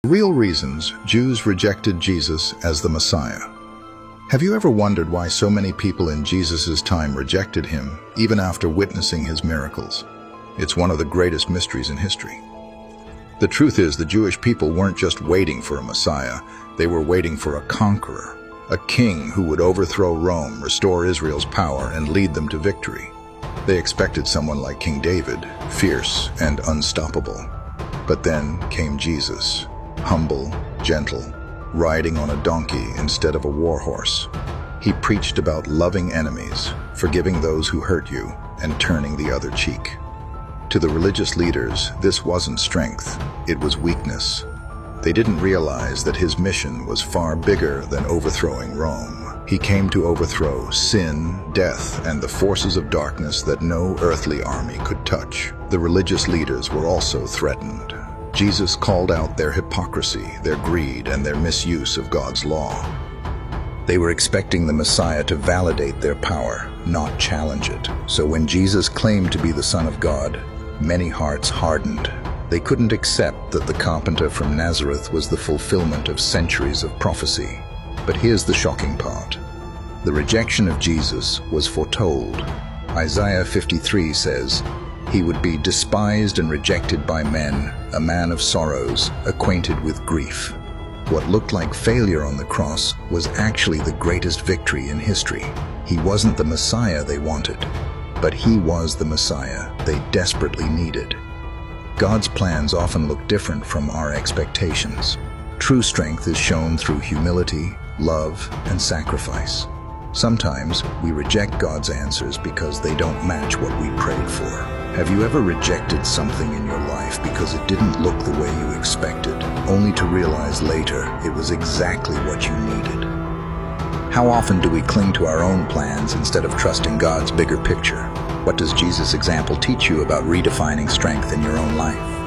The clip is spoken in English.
Real reasons Jews rejected Jesus as the Messiah. Have you ever wondered why so many people in Jesus' time rejected him, even after witnessing his miracles? It's one of the greatest mysteries in history. The truth is, the Jewish people weren't just waiting for a Messiah, they were waiting for a conqueror, a king who would overthrow Rome, restore Israel's power, and lead them to victory. They expected someone like King David, fierce and unstoppable. But then came Jesus, humble, gentle, riding on a donkey instead of a war horse. He preached about loving enemies, forgiving those who hurt you, and turning the other cheek. To the religious leaders, this wasn't strength, it was weakness. They didn't realize that his mission was far bigger than overthrowing Rome. He came to overthrow sin, death, and the forces of darkness that no earthly army could touch. The religious leaders were also threatened. Jesus called out their hypocrisy, their greed, and their misuse of God's law. They were expecting the Messiah to validate their power, not challenge it. So when Jesus claimed to be the Son of God, many hearts hardened. They couldn't accept that the carpenter from Nazareth was the fulfillment of centuries of prophecy. But here's the shocking part. The rejection of Jesus was foretold. Isaiah 53 says, "He would be despised and rejected by men, a man of sorrows, acquainted with grief." What looked like failure on the cross was actually the greatest victory in history. He wasn't the Messiah they wanted, but he was the Messiah they desperately needed. God's plans often look different from our expectations. True strength is shown through humility, love, and sacrifice. Sometimes we reject God's answers because they don't match what we prayed for. Have you ever rejected something in your life because it didn't look the way you expected, only to realize later it was exactly what you needed? How often do we cling to our own plans instead of trusting God's bigger picture? What does Jesus' example teach you about redefining strength in your own life?